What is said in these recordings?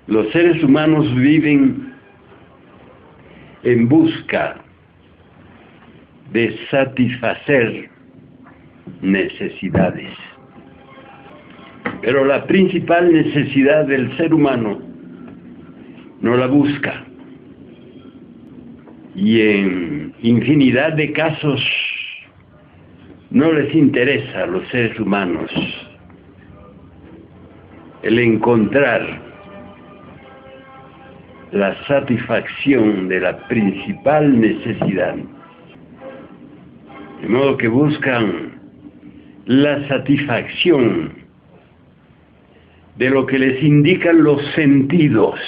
Los seres humanos viven en busca de satisfacer necesidades. Pero la principal necesidad del ser humano no la busca. Y en infinidad de casos no les interesa a los seres humanos el encontrar la satisfacción de la principal necesidad. De modo que buscan la satisfacción de lo que les indican los sentidos.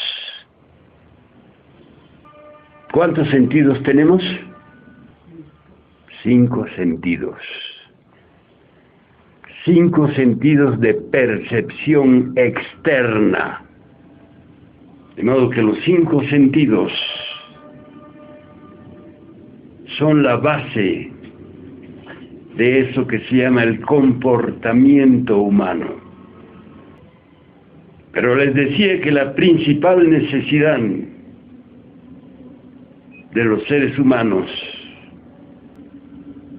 ¿Cuántos sentidos tenemos? 5 sentidos. 5 sentidos de percepción externa. De modo que los 5 sentidos son la base de eso que se llama el comportamiento humano. Pero les decía que la principal necesidad de los seres humanos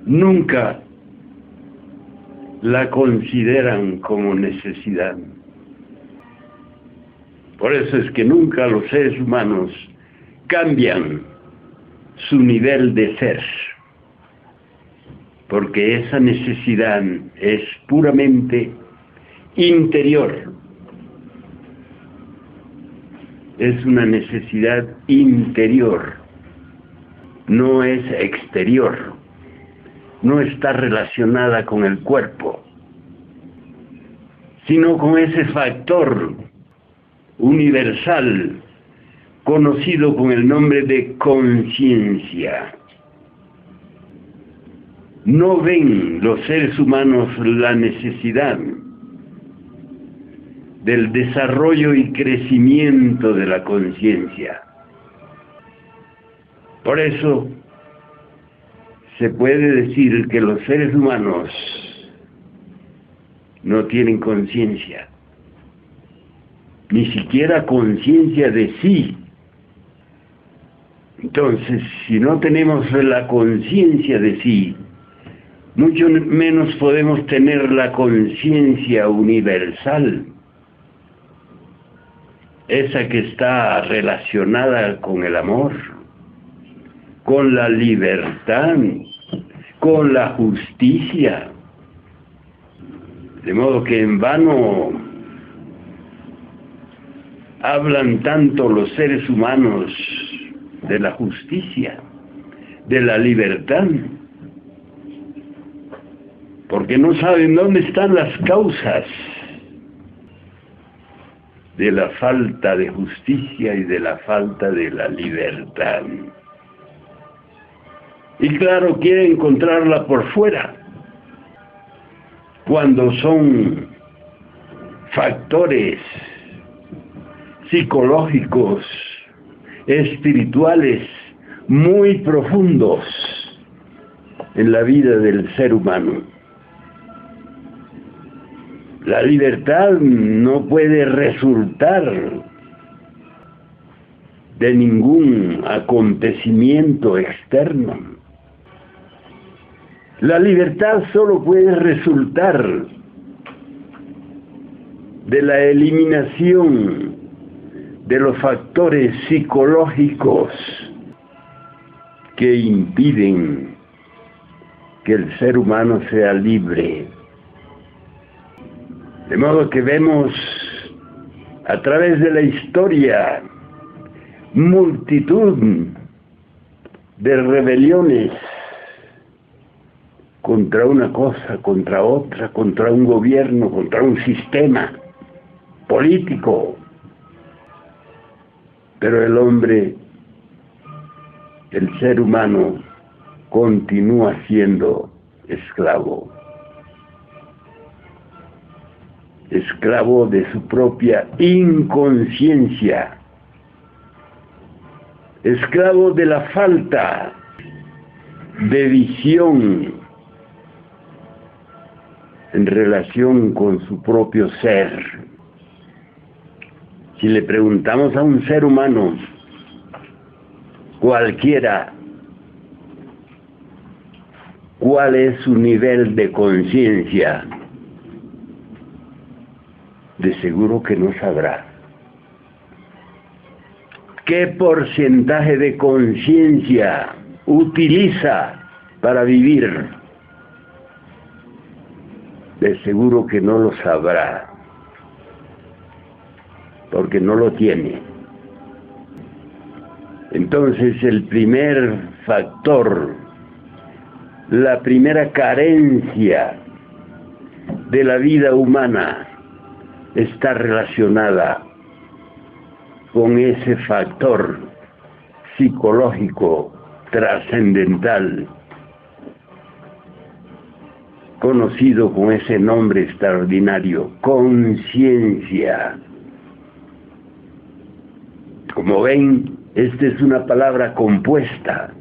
nunca la consideran como necesidad. Por eso es que nunca los seres humanos cambian su nivel de ser, porque esa necesidad es puramente interior. Es una necesidad interior, no es exterior, no está relacionada con el cuerpo, sino con ese factor universal conocido con el nombre de conciencia. No ven los seres humanos la necesidad del desarrollo y crecimiento de la conciencia. Por eso se puede decir que los seres humanos no tienen conciencia, ni siquiera conciencia de sí. Entonces, si no tenemos la conciencia de sí, mucho menos podemos tener la conciencia universal, esa que está relacionada con el amor, con la libertad, con la justicia. De modo que en vano hablan tanto los seres humanos de la justicia, de la libertad, porque no saben dónde están las causas de la falta de justicia y de la falta de la libertad. Y claro, quieren encontrarla por fuera, cuando son factores psicológicos, espirituales, muy profundos en la vida del ser humano. La libertad no puede resultar de ningún acontecimiento externo. La libertad solo puede resultar de la eliminación de los factores psicológicos que impiden que el ser humano sea libre. De modo que vemos a través de la historia multitud de rebeliones contra una cosa, contra otra, contra un gobierno, contra un sistema político. Pero el hombre, el ser humano, continúa siendo esclavo. Esclavo de su propia inconsciencia. Esclavo de la falta de visión en relación con su propio ser. Si le preguntamos a un ser humano, cualquiera, cuál es su nivel de conciencia, de seguro que no sabrá. ¿Qué porcentaje de conciencia utiliza para vivir? De seguro que no lo sabrá, porque no lo tiene. Entonces el primer factor, la primera carencia de la vida humana está relacionada con ese factor psicológico trascendental, conocido con ese nombre extraordinario, conciencia. Como ven, esta es una palabra compuesta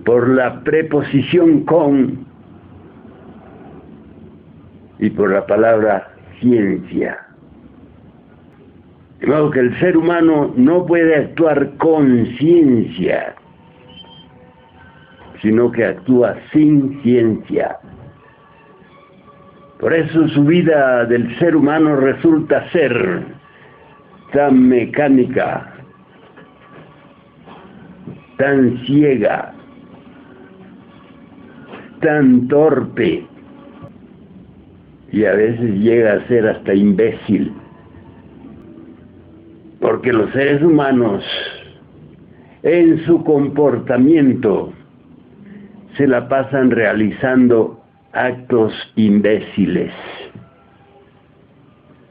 por la preposición con y por la palabra ciencia. De modo que el ser humano no puede actuar con ciencia, sino que actúa sin ciencia. Por eso su vida del ser humano resulta ser tan mecánica, tan ciega, tan torpe, y a veces llega a ser hasta imbécil. Porque los seres humanos, en su comportamiento, se la pasan realizando actos imbéciles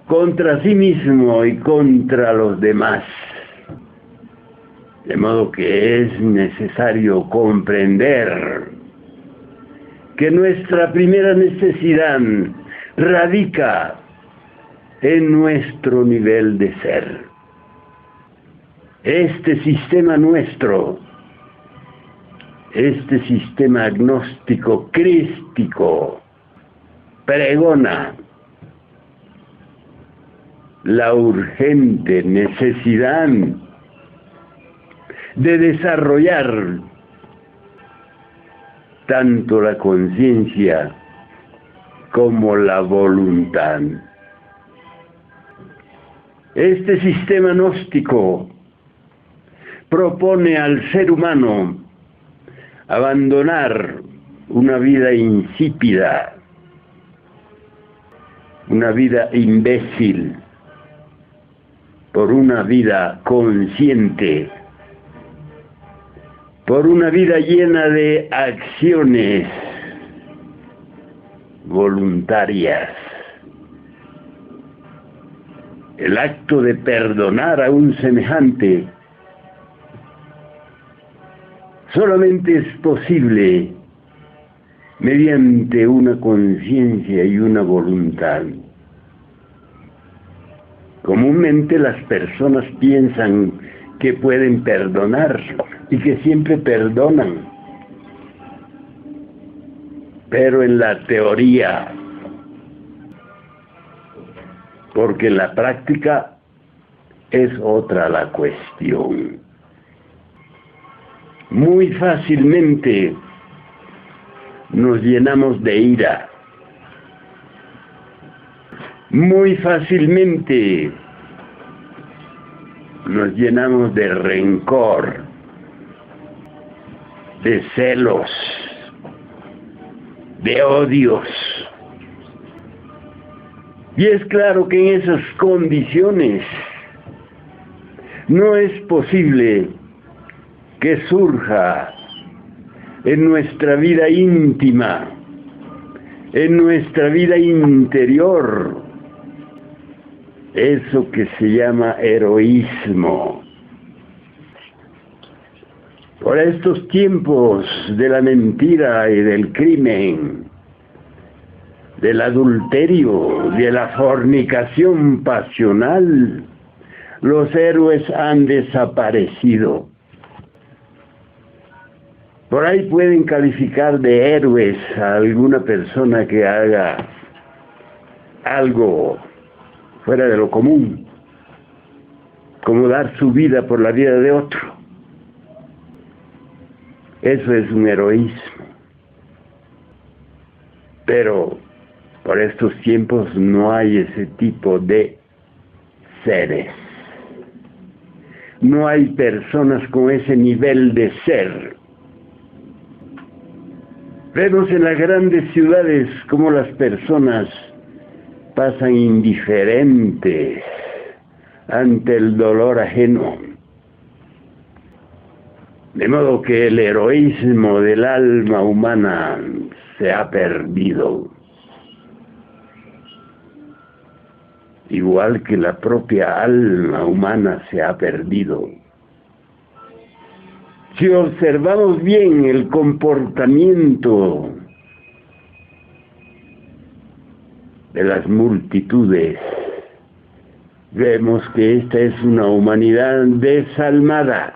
contra sí mismo y contra los demás. De modo que es necesario comprender que nuestra primera necesidad radica en nuestro nivel de ser. Este sistema nuestro, este sistema agnóstico crístico, pregona la urgente necesidad de desarrollar tanto la conciencia como la voluntad. Este sistema gnóstico propone al ser humano abandonar una vida insípida, una vida imbécil, por una vida consciente, por una vida llena de acciones voluntarias. El acto de perdonar a un semejante solamente es posible mediante una conciencia y una voluntad. Comúnmente las personas piensan que pueden perdonar y que siempre perdonan, pero en la teoría, porque en la práctica es otra la cuestión. Muy fácilmente nos llenamos de ira, muy fácilmente nos llenamos de rencor, de celos, de odios. Y es claro que en esas condiciones no es posible que surja en nuestra vida íntima, en nuestra vida interior, eso que se llama heroísmo. Por estos tiempos de la mentira y del crimen, del adulterio, de la fornicación pasional, los héroes han desaparecido. Por ahí pueden calificar de héroes a alguna persona que haga algo fuera de lo común, como dar su vida por la vida de otro. Eso es un heroísmo. Pero por estos tiempos no hay ese tipo de seres. No hay personas con ese nivel de ser. Vemos en las grandes ciudades cómo las personas pasan indiferentes ante el dolor ajeno. De modo que el heroísmo del alma humana se ha perdido. Igual que la propia alma humana se ha perdido. Si observamos bien el comportamiento de las multitudes, vemos que esta es una humanidad desalmada.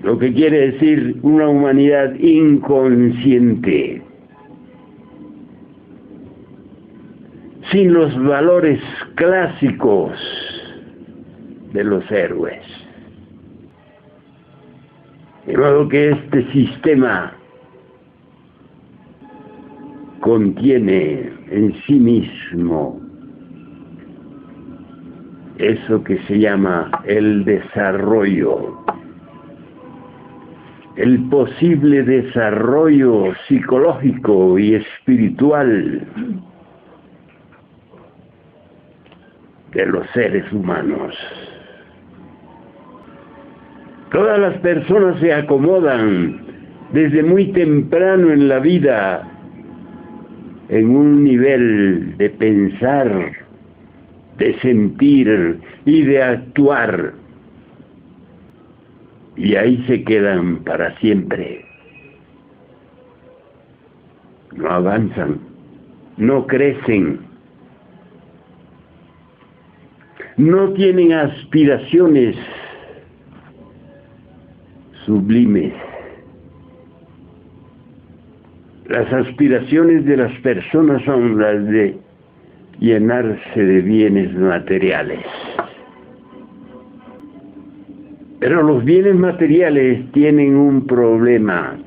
Lo que quiere decir una humanidad inconsciente, sin los valores clásicos de los héroes. De modo que este sistema contiene en sí mismo eso que se llama el desarrollo, el posible desarrollo psicológico y espiritual de los seres humanos. Todas las personas se acomodan desde muy temprano en la vida en un nivel de pensar, de sentir y de actuar, y ahí se quedan para siempre. No avanzan, no crecen, no tienen aspiraciones sublimes. Las aspiraciones de las personas son las de llenarse de bienes materiales. Pero los bienes materiales tienen un problema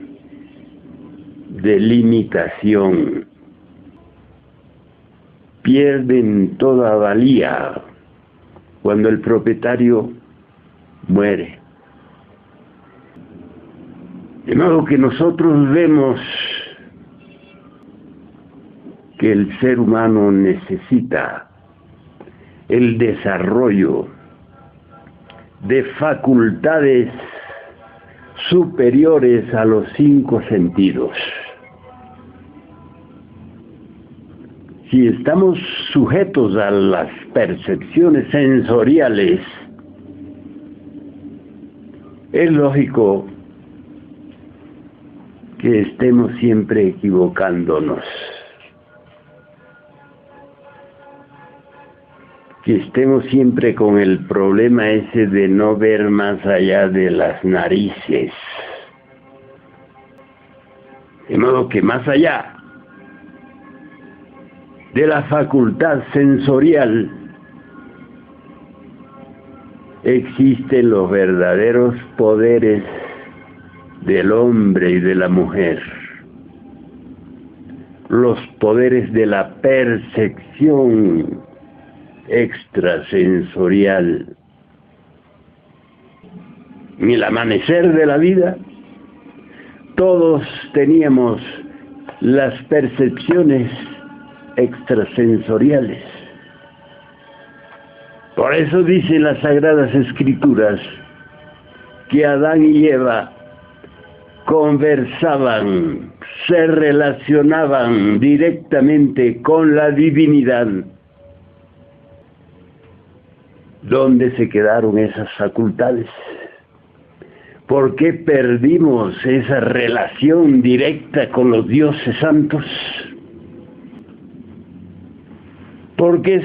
de limitación. Pierden toda valía cuando el propietario muere. De modo que nosotros vemos que el ser humano necesita el desarrollo de facultades superiores a los 5 sentidos. Si estamos sujetos a las percepciones sensoriales, es lógico que estemos siempre equivocándonos, que estemos siempre con el problema ese de no ver más allá de las narices. De modo que más allá de la facultad sensorial existen los verdaderos poderes del hombre y de la mujer, los poderes de la percepción extrasensorial. En el amanecer de la vida, todos teníamos las percepciones extrasensoriales. Por eso dicen las Sagradas Escrituras que Adán y Eva conversaban, se relacionaban directamente con la divinidad. ¿Dónde se quedaron esas facultades? ¿Por qué perdimos esa relación directa con los dioses santos? ¿Por qué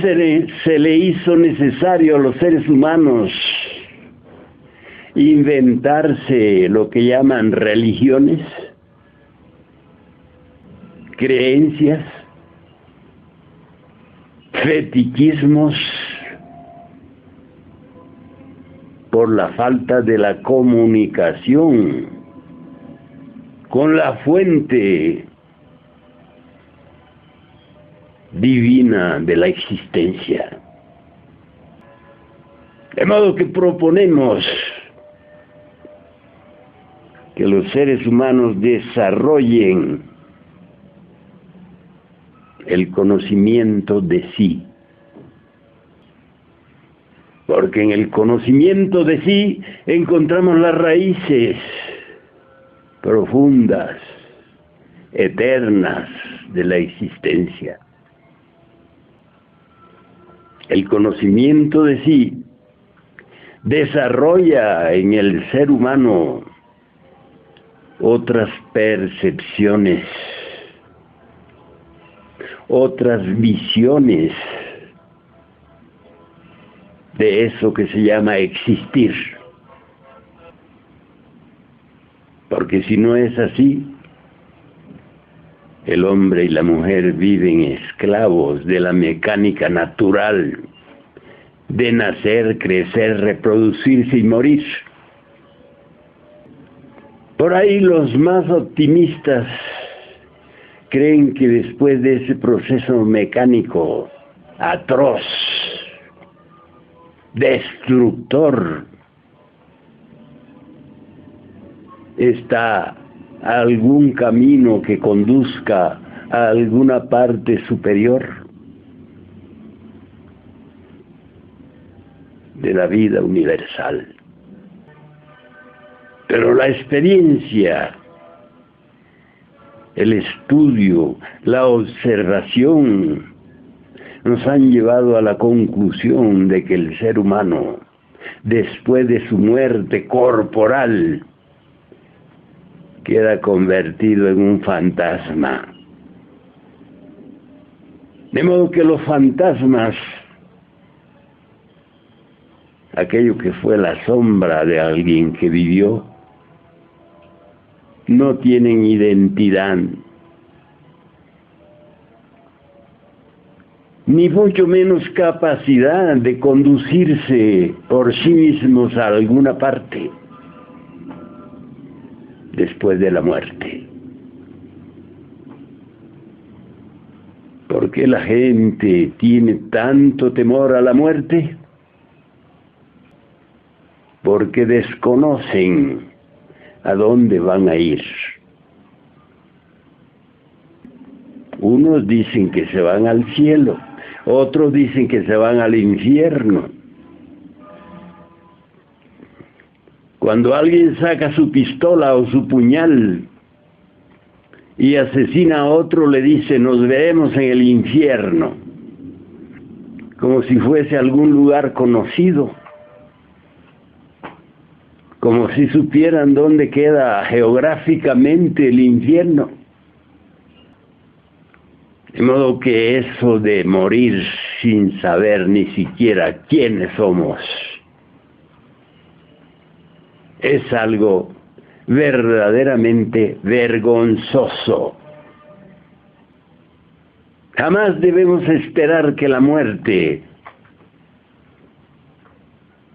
se le hizo necesario a los seres humanos inventarse lo que llaman religiones, creencias, fetichismos por la falta de la comunicación con la fuente divina de la existencia. De modo que proponemos que los seres humanos desarrollen el conocimiento de sí. Porque en el conocimiento de sí encontramos las raíces profundas, eternas de la existencia. El conocimiento de sí desarrolla en el ser humano otras percepciones, otras visiones de eso que se llama existir. Porque si no es así, el hombre y la mujer viven esclavos de la mecánica natural de nacer, crecer, reproducirse y morir. Por ahí los más optimistas creen que después de ese proceso mecánico atroz, destructor, está algún camino que conduzca a alguna parte superior de la vida universal. Pero la experiencia, el estudio, la observación nos han llevado a la conclusión de que el ser humano, después de su muerte corporal, queda convertido en un fantasma. De modo que los fantasmas, aquello que fue la sombra de alguien que vivió, no tienen identidad, ni mucho menos capacidad de conducirse por sí mismos a alguna parte después de la muerte. ¿Por qué la gente tiene tanto temor a la muerte? Porque desconocen a dónde van a ir. Unos dicen que se van al cielo, otros dicen que se van al infierno. Cuando alguien saca su pistola o su puñal y asesina a otro, le dice: nos veremos en el infierno, como si fuese algún lugar conocido, como si supieran dónde queda geográficamente el infierno. De modo que eso de morir sin saber ni siquiera quiénes somos es algo verdaderamente vergonzoso. Jamás debemos esperar que la muerte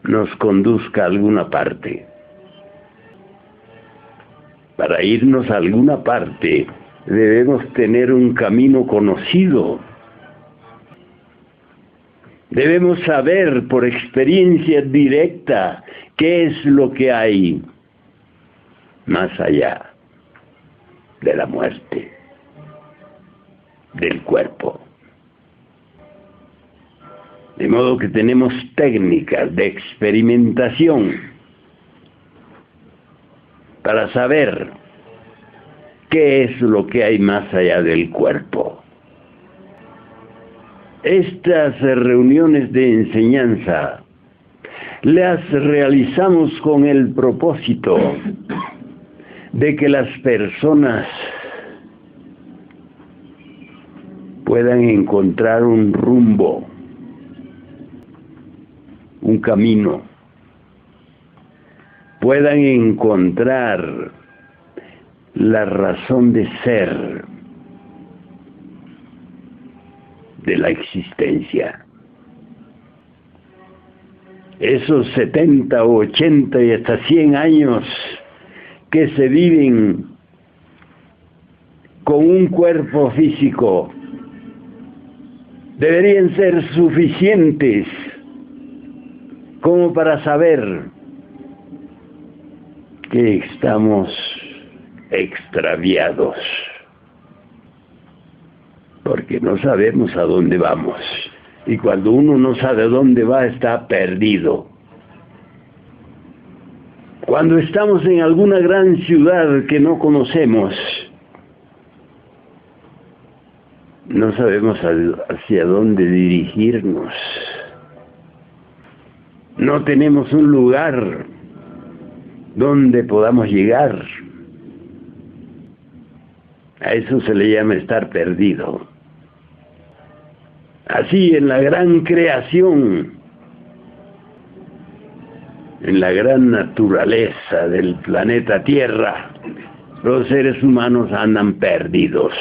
nos conduzca a alguna parte. Para irnos a alguna parte debemos tener un camino conocido. Debemos saber por experiencia directa qué es lo que hay más allá de la muerte del cuerpo. De modo que tenemos técnicas de experimentación para saber qué es lo que hay más allá del cuerpo. Estas reuniones de enseñanza las realizamos con el propósito de que las personas puedan encontrar un rumbo, un camino, puedan encontrar la razón de ser de la existencia. esos 70 o 80 y hasta 100 años que se viven con un cuerpo físico, deberían ser suficientes como para saber que estamos extraviados, porque no sabemos a dónde vamos, y cuando uno no sabe a dónde va, está perdido. Cuando estamos en alguna gran ciudad que no conocemos, no sabemos hacia dónde dirigirnos. No tenemos un lugar donde podamos llegar. A eso se le llama estar perdido. Así en la gran creación, en la gran naturaleza del planeta Tierra, los seres humanos andan perdidos.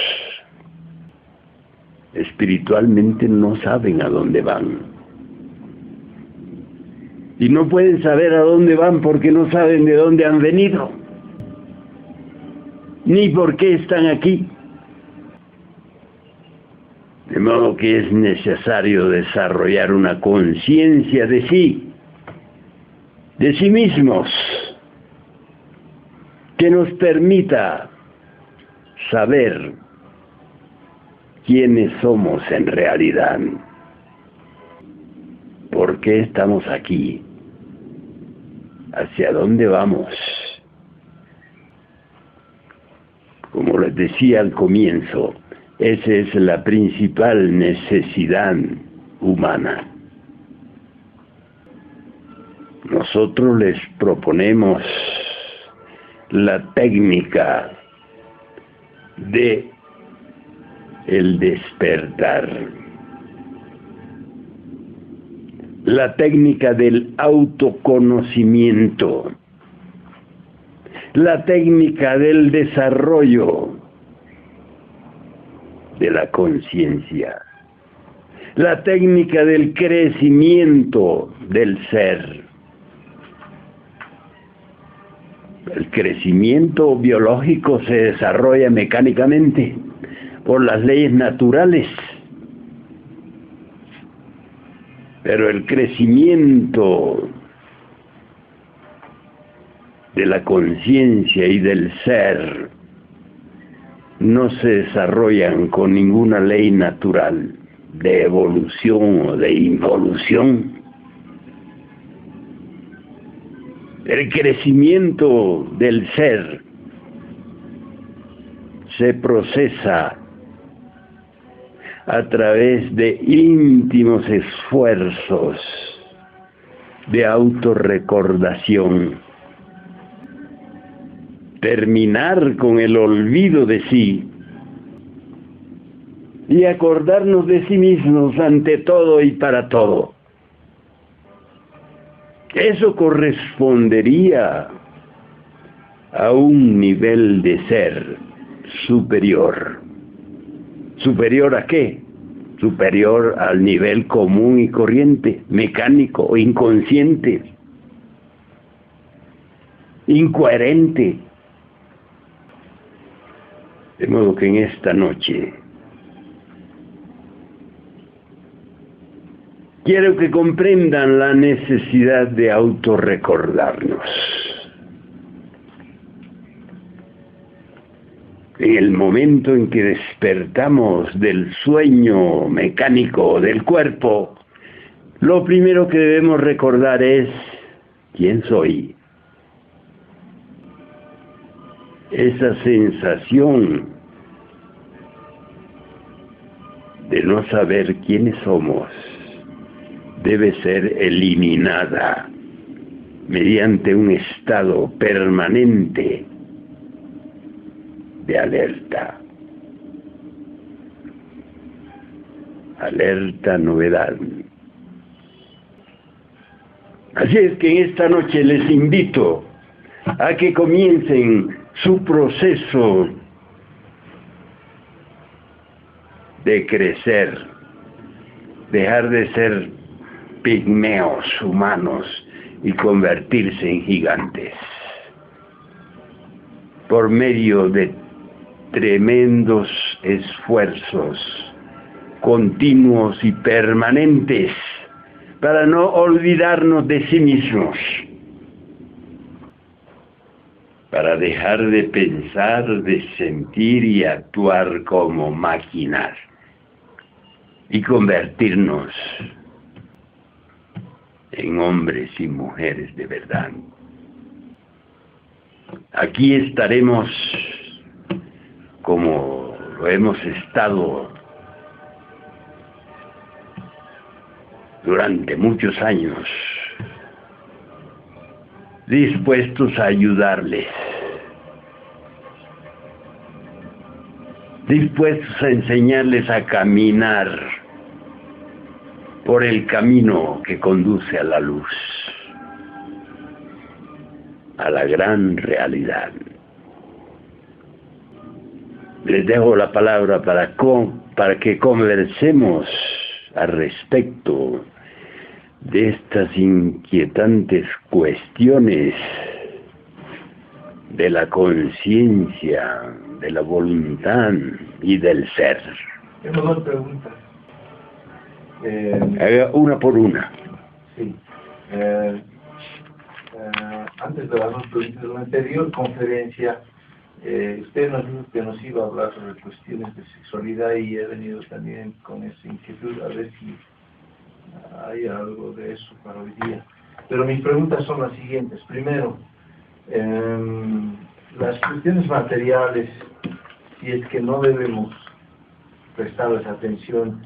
Espiritualmente no saben a dónde van. Y no pueden saber a dónde van porque no saben de dónde han venido, ni por qué están aquí. De modo que es necesario desarrollar una conciencia de sí mismos, que nos permita saber quiénes somos en realidad, por qué estamos aquí, hacia dónde vamos. Como les decía al comienzo, esa es la principal necesidad humana. Nosotros les proponemos la técnica de el despertar, la técnica del autoconocimiento, la técnica del desarrollo de la conciencia, la técnica del crecimiento del ser. El crecimiento biológico se desarrolla mecánicamente por las leyes naturales, pero el crecimiento de la conciencia y del ser no se desarrollan con ninguna ley natural de evolución o de involución. El crecimiento del ser se procesa a través de íntimos esfuerzos de autorrecordación. Terminar con el olvido de sí y acordarnos de sí mismos ante todo y para todo. Eso correspondería a un nivel de ser superior. ¿Superior a qué? Superior al nivel común y corriente, mecánico o inconsciente, incoherente. De modo que en esta noche quiero que comprendan la necesidad de autorrecordarnos. En el momento en que despertamos del sueño mecánico del cuerpo, lo primero que debemos recordar es quién soy. Esa sensación de no saber quiénes somos debe ser eliminada mediante un estado permanente de alerta. Alerta, novedad. Así es que en esta noche les invito a que comiencen su proceso de crecer, dejar de ser pigmeos humanos y convertirse en gigantes. Por medio de tremendos esfuerzos continuos y permanentes para no olvidarnos de sí mismos, para dejar de pensar, de sentir y actuar como máquinas y convertirnos en hombres y mujeres de verdad. Aquí estaremos como lo hemos estado durante muchos años, dispuestos a ayudarles, dispuestos a enseñarles a caminar por el camino que conduce a la luz, a la gran realidad. Les dejo la palabra para que conversemos al respecto de estas inquietantes cuestiones de la conciencia, de la voluntad y del ser. Tengo dos preguntas. Haga una por una. Sí. Antes de las dos preguntas, en la anterior conferencia, usted nos dijo que nos iba a hablar sobre cuestiones de sexualidad y he venido también con esa inquietud a ver si hay algo de eso para hoy día. Pero mis preguntas son las siguientes. Primero, las cuestiones materiales, si es que no debemos prestarles atención,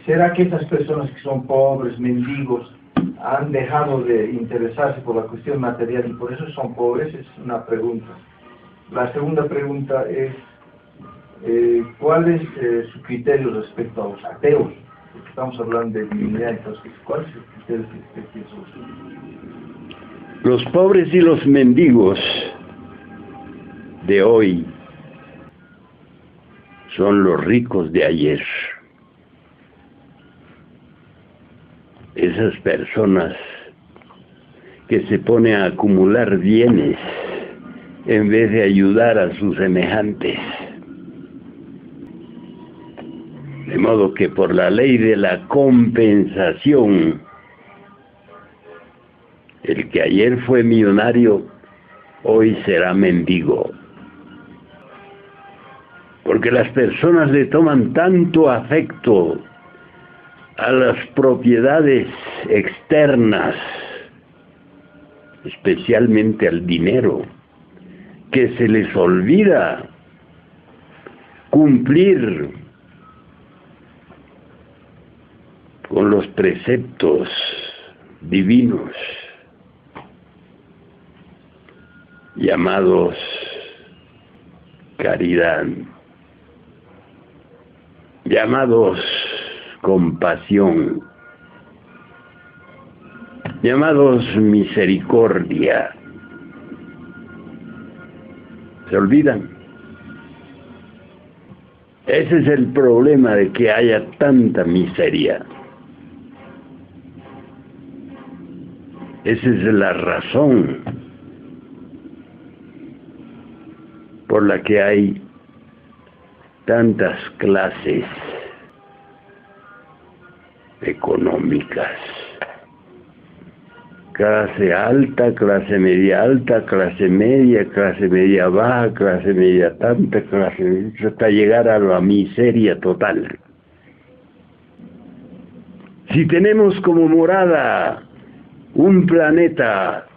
¿será que esas personas que son pobres, mendigos, han dejado de interesarse por la cuestión material y por eso son pobres? Es una pregunta. La segunda pregunta es, ¿cuál es su criterio respecto a los ateos? Porque estamos hablando de divinidad, entonces, ¿cuál es su criterio respecto a eso? Los pobres y los mendigos de hoy son los ricos de ayer. Esas personas que se ponen a acumular bienes en vez de ayudar a sus semejantes. De modo que por la ley de la compensación, el que ayer fue millonario, hoy será mendigo. Porque las personas le toman tanto afecto a las propiedades externas, especialmente al dinero, que se les olvida cumplir con los preceptos divinos llamados caridad, llamados compasión, llamados misericordia. Se olvidan. Ese es el problema de que haya tanta miseria. Esa es la razón por la que hay tantas clases económicas. Clase alta, clase media alta, clase media baja, clase media tanta, clase hasta llegar a la miseria total. Si tenemos como morada un planeta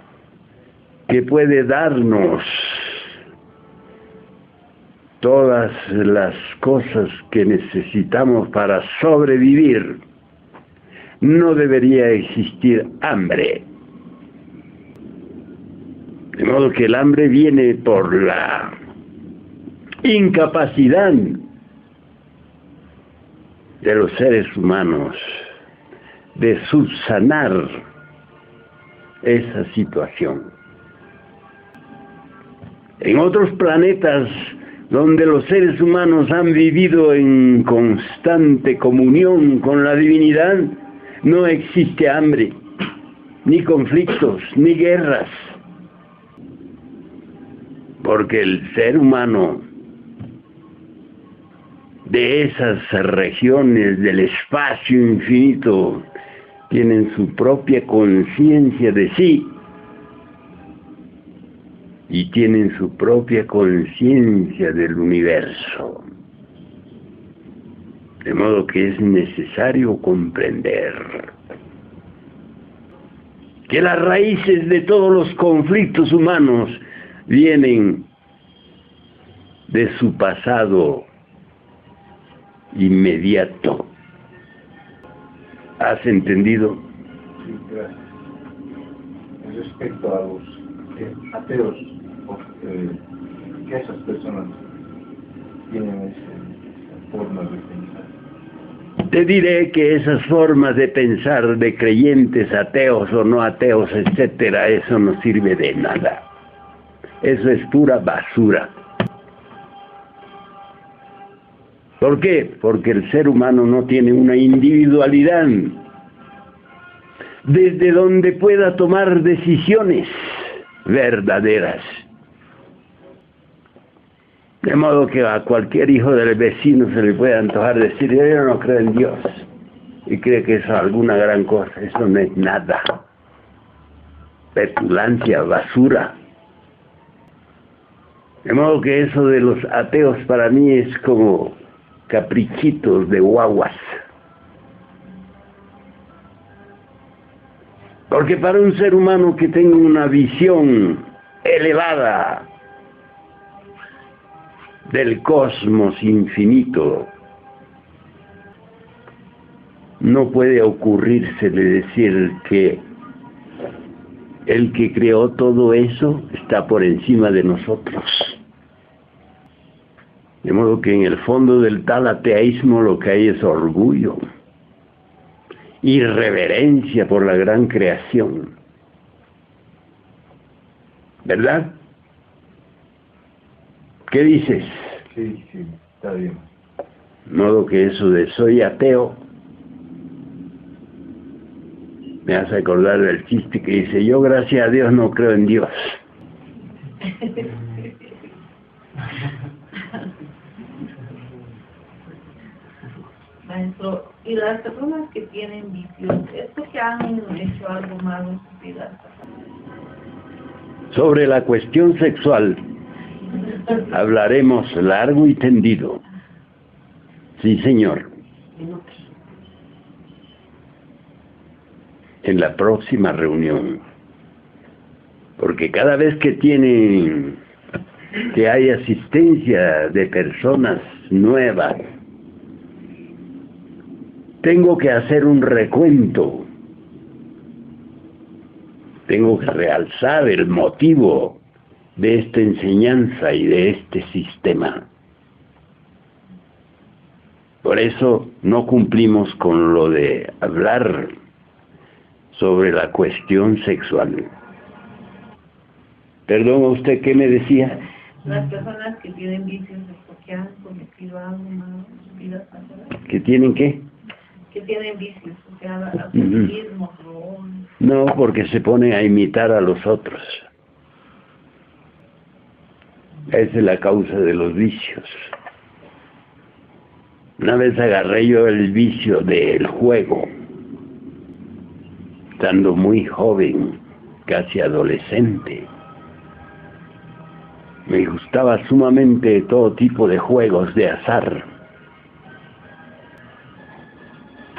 que puede darnos todas las cosas que necesitamos para sobrevivir, no debería existir hambre. De modo que el hambre viene por la incapacidad de los seres humanos de subsanar esa situación. En otros planetas donde los seres humanos han vivido en constante comunión con la divinidad, no existe hambre, ni conflictos, ni guerras, porque el ser humano de esas regiones del espacio infinito tienen su propia conciencia de sí y tienen su propia conciencia del universo. De modo que es necesario comprender que las raíces de todos los conflictos humanos vienen de su pasado inmediato. ¿Has entendido? Sí, gracias. Respecto a los ateos, que esas personas tienen esa forma de pensar. Te diré que esas formas de pensar de creyentes, ateos o no ateos, etcétera, eso no sirve de nada. Eso es pura basura. ¿Por qué? Porque el ser humano no tiene una individualidad desde donde pueda tomar decisiones verdaderas. De modo que a cualquier hijo del vecino se le puede antojar decir: yo no creo en Dios, y cree que eso es alguna gran cosa. Eso no es nada. Petulancia, basura. De modo que eso de los ateos para mí es como caprichitos de guaguas. Porque para un ser humano que tenga una visión elevada del cosmos infinito, no puede ocurrirse de decir que el que creó todo eso está por encima de nosotros. De modo que en el fondo del tal ateísmo lo que hay es orgullo, irreverencia por la gran creación. ¿Verdad? ¿Qué dices? Sí, está bien. De modo que eso de soy ateo me hace acordar del chiste que dice: yo gracias a Dios no creo en Dios. Maestro, y las personas que tienen vicios, ¿es porque han hecho algo malo en su vida? Sobre la cuestión sexual hablaremos largo y tendido. Sí, señor. En la próxima reunión. Porque cada vez que hay asistencia de personas nuevas, tengo que hacer un recuento. Tengo que realzar el motivo de esta enseñanza y de este sistema. Por eso no cumplimos con lo de hablar sobre la cuestión sexual. Perdón, ¿usted qué me decía? Las personas que tienen vicios es porque han cometido algo malo en su vida pasada. ¿Que tienen qué? Que tienen vicios, o sea, alcoholismo, drogas. No, porque se ponen a imitar a los otros. Esa es la causa de los vicios. Una vez agarré yo el vicio del juego, estando muy joven, casi adolescente. Me gustaba sumamente todo tipo de juegos de azar.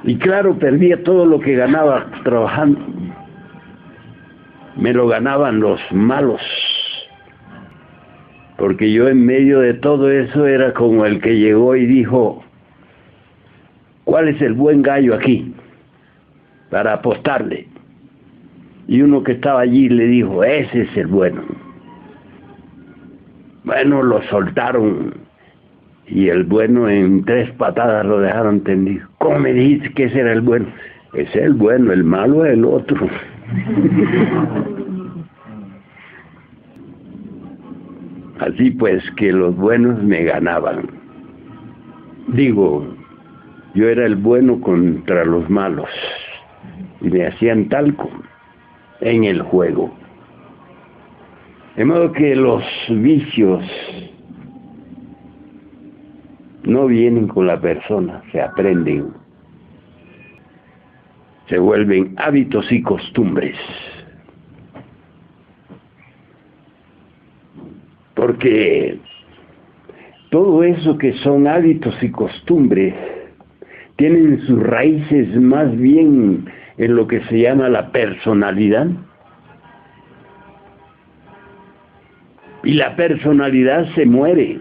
Y claro, perdía todo lo que ganaba trabajando. Me lo ganaban los malos. Porque yo en medio de todo eso era como el que llegó y dijo: ¿cuál es el buen gallo aquí para apostarle? Y uno que estaba allí le dijo: ese es el bueno. Bueno, lo soltaron y el bueno en 3 patadas lo dejaron tendido. ¿Cómo me dijiste que ese era el bueno? Ese es el bueno, el malo es el otro. Así pues que los buenos me ganaban. Digo, yo era el bueno contra los malos. y me hacían talco en el juego. De modo que los vicios no vienen con la persona, se aprenden, se vuelven hábitos y costumbres. Porque todo eso que son hábitos y costumbres tienen sus raíces más bien en lo que se llama la personalidad. Y la personalidad se muere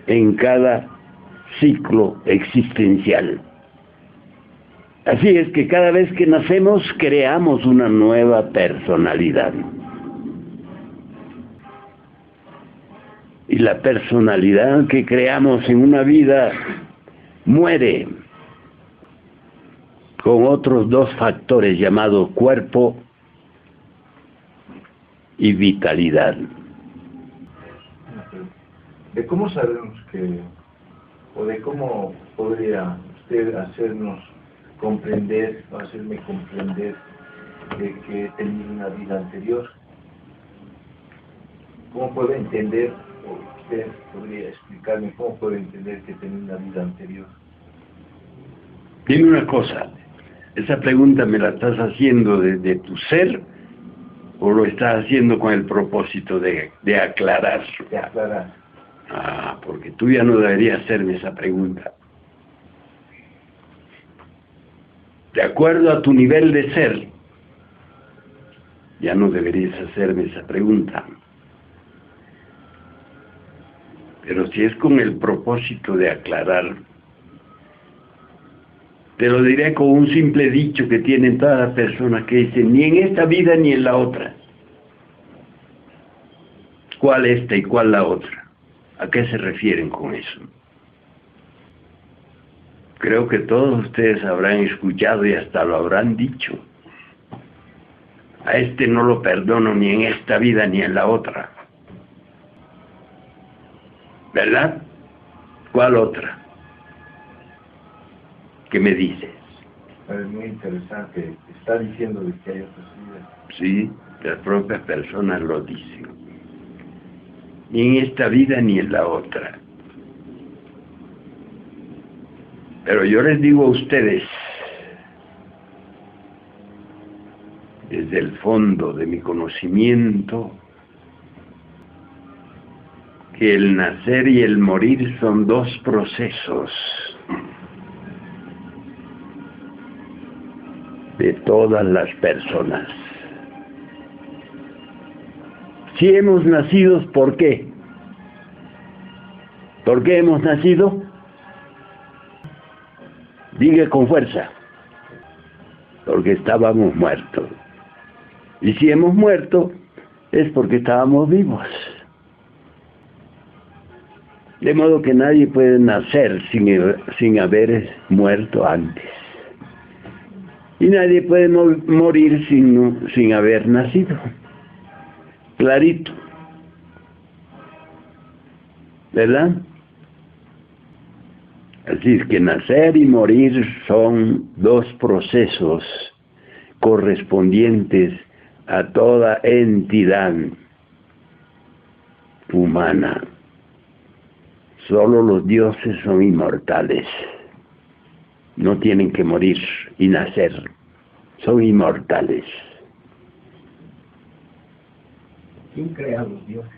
en cada ciclo existencial. Así es que cada vez que nacemos creamos una nueva personalidad. Y la personalidad que creamos en una vida muere con otros dos factores llamados cuerpo y vitalidad. ¿De cómo sabemos o de cómo podría usted hacernos comprender, o hacerme comprender de que he tenido una vida anterior? ¿Cómo puedo entender, o usted podría explicarme cómo puedo entender que he tenido una vida anterior? Dime una cosa, ¿esa pregunta me la estás haciendo desde tu ser o lo estás haciendo con el propósito de aclarar? De aclarar. Ah, porque tú ya no deberías hacerme esa pregunta. De acuerdo a tu nivel de ser, ya no deberías hacerme esa pregunta. Pero si es con el propósito de aclarar, te lo diré con un simple dicho que tienen todas las personas que dicen, ni en esta vida ni en la otra. ¿Cuál esta y cuál la otra? ¿A qué se refieren con eso? Creo que todos ustedes habrán escuchado y hasta lo habrán dicho. A este no lo perdono ni en esta vida ni en la otra. ¿Verdad? ¿Cuál otra? ¿Qué me dices? Es muy interesante. Está diciendo de que hay otras vidas. Sí, las propias personas lo dicen. Ni en esta vida ni en la otra. Pero yo les digo a ustedes, desde el fondo de mi conocimiento, que el nacer y el morir son dos procesos de todas las personas. Si hemos nacido, ¿por qué? ¿Por qué hemos nacido? Diga con fuerza. Porque estábamos muertos. Y si hemos muerto, es porque estábamos vivos. De modo que nadie puede nacer sin haber muerto antes. Y nadie puede morir sin haber nacido. Clarito. ¿Verdad? Así es que nacer y morir son dos procesos correspondientes a toda entidad humana. Solo los dioses son inmortales. No tienen que morir y nacer. Son inmortales. ¿Quién crea a los dioses?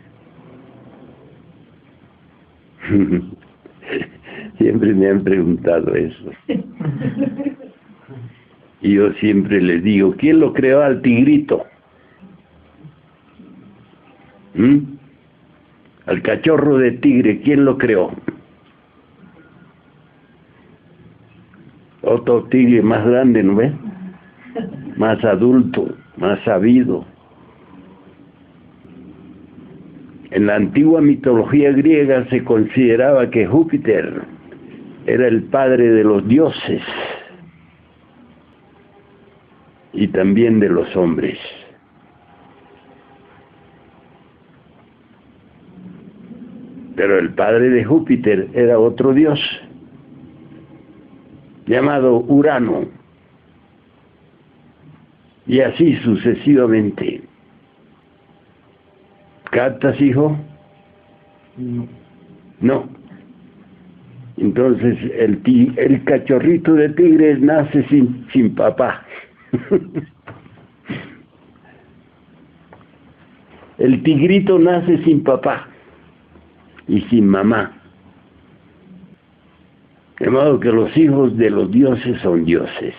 Siempre me han preguntado eso. Y yo siempre les digo, ¿quién lo creó al tigrito? Al cachorro de tigre, ¿quién lo creó? Otro tigre más grande, ¿no ves? Más adulto, más sabido. En la antigua mitología griega se consideraba que Júpiter era el padre de los dioses y también de los hombres. Pero el padre de Júpiter era otro dios llamado Urano. Y así sucesivamente. ¿Captas, hijo? No. No. Entonces el cachorrito de tigre nace sin papá. El tigrito nace sin papá y sin mamá. De modo que los hijos de los dioses son dioses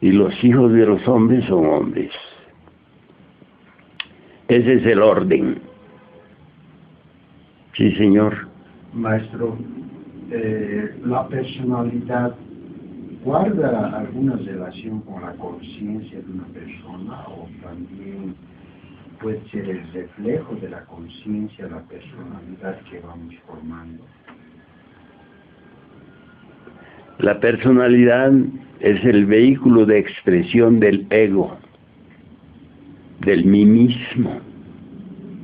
y los hijos de los hombres son hombres. Ese es el orden. Sí, señor. Maestro, la personalidad guarda alguna relación con la conciencia de una persona o también puede ser el reflejo de la conciencia, la personalidad que vamos formando. La personalidad es el vehículo de expresión del ego, del mí mismo,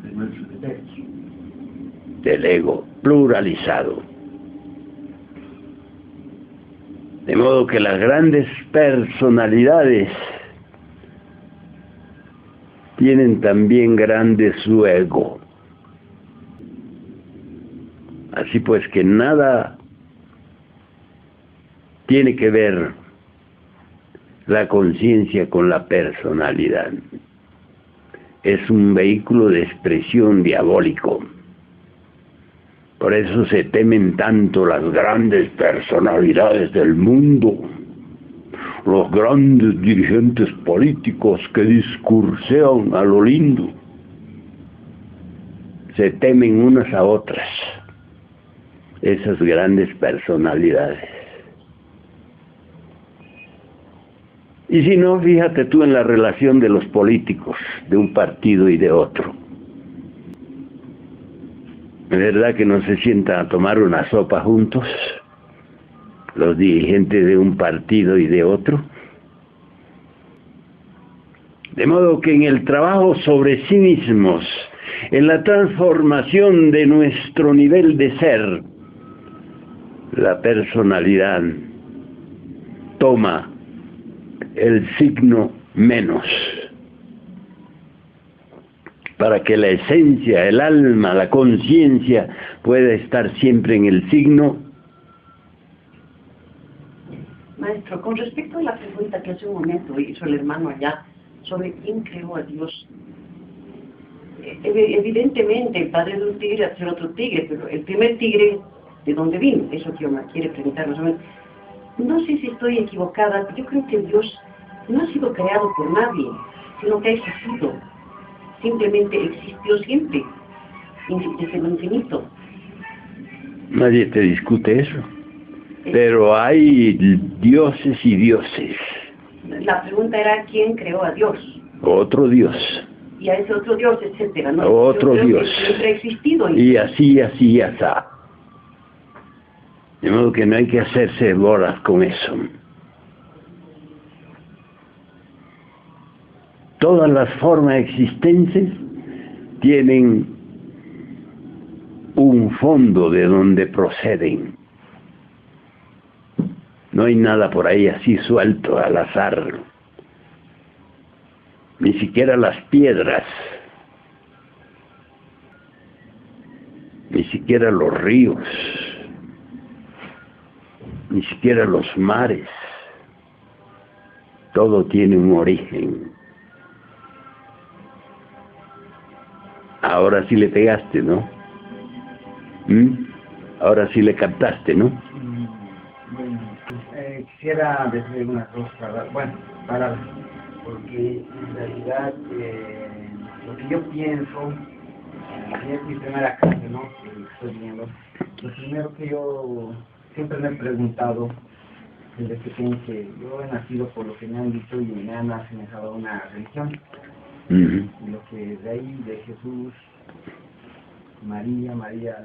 De nuestro derecho. del ego pluralizado. De modo que las grandes personalidades tienen también grande su ego. Así pues que nada tiene que ver la conciencia con la personalidad. Es un vehículo de expresión diabólico. Por eso se temen tanto las grandes personalidades del mundo, los grandes dirigentes políticos que discursean a lo lindo. Se temen unas a otras, esas grandes personalidades. Y si no, fíjate tú en la relación de los políticos, de un partido y de otro. ¿Es verdad que no se sientan a tomar una sopa juntos, los dirigentes de un partido y de otro? De modo que en el trabajo sobre sí mismos, en la transformación de nuestro nivel de ser, la personalidad toma el signo menos, para que la esencia, el alma, la conciencia pueda estar siempre en el signo. Maestro, con respecto a la pregunta que hace un momento hizo el hermano allá sobre quién creó a Dios, evidentemente el padre de un tigre ha de ser otro tigre, pero el primer tigre, ¿de dónde vino? Eso que me quiere preguntar más o menos. No sé si estoy equivocada, pero yo creo que Dios no ha sido creado por nadie, sino que ha existido. Simplemente existió siempre, desde lo infinito. Nadie te discute eso. Pero hay dioses y dioses. La pregunta era quién creó a Dios. Otro Dios. Y a ese otro Dios, etcétera, ¿no? Otro Yo creo Dios. que siempre ha existido. Y así, así, así. De modo que no hay que hacerse bolas con eso. Todas las formas existentes tienen un fondo de donde proceden. No hay nada por ahí así suelto al azar. Ni siquiera las piedras, ni siquiera los ríos, ni siquiera los mares. Todo tiene un origen. Ahora sí le pegaste, ¿no? Ahora sí le captaste, ¿no? Bueno, quisiera decir unas dos palabras, porque en realidad lo que yo pienso, es mi primera clase, ¿no? Que estoy viendo. Lo primero que yo siempre me he preguntado desde pequeño, que yo he nacido por lo que me han dicho y me han asemejado a una religión. Y lo que de ahí, de Jesús, María,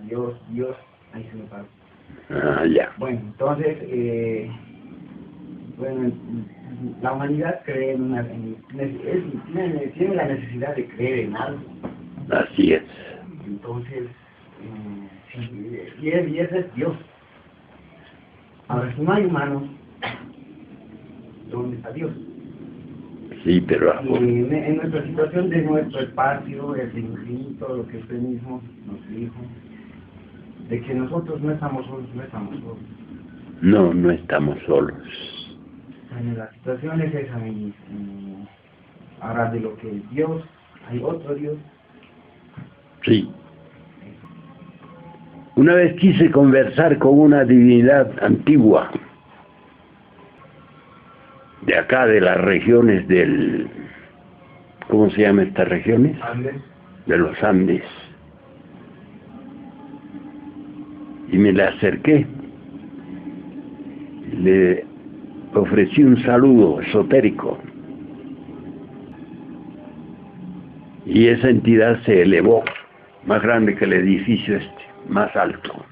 Dios, ahí se me paró. Ya. Bueno, entonces, la humanidad cree tiene la necesidad de creer en algo. Así es. Entonces, y ese es Dios. Ahora, si no hay humanos, ¿dónde está Dios? Sí, pero Y en nuestra situación de nuestro espacio, el infinito, lo que usted mismo nos dijo, de que nosotros no estamos solos, no estamos solos. no, no estamos solos. Bueno, la situación es esa, ahora de lo que es Dios, hay otro Dios. Sí. Una vez quise conversar con una divinidad antigua, de acá, de las regiones del... ¿Cómo se llaman estas regiones? Andes. De los Andes. Y me le acerqué. Le ofrecí un saludo esotérico. Y esa entidad se elevó, más grande que el edificio este, más alto.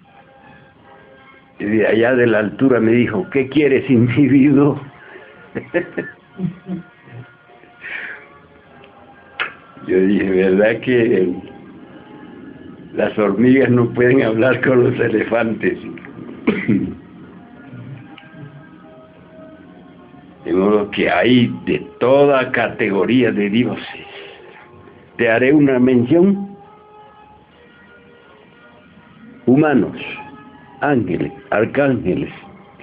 Y de allá de la altura me dijo, ¿qué quieres, individuo? Yo dije, ¿verdad que las hormigas no pueden hablar con los elefantes? De modo que hay de toda categoría de dioses. Te haré una mención. Humanos, ángeles, arcángeles,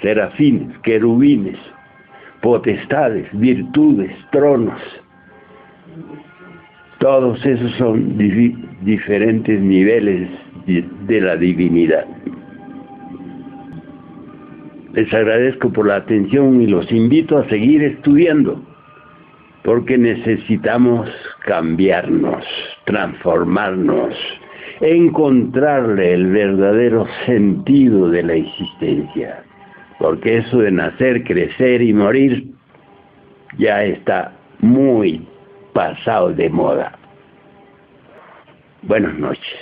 serafines, querubines, potestades, virtudes, tronos. Todos esos son diferentes niveles de la divinidad. Les agradezco por la atención y los invito a seguir estudiando, porque necesitamos cambiarnos, transformarnos, encontrarle el verdadero sentido de la existencia, porque eso de nacer, crecer y morir ya está muy pasado de moda. Buenas noches.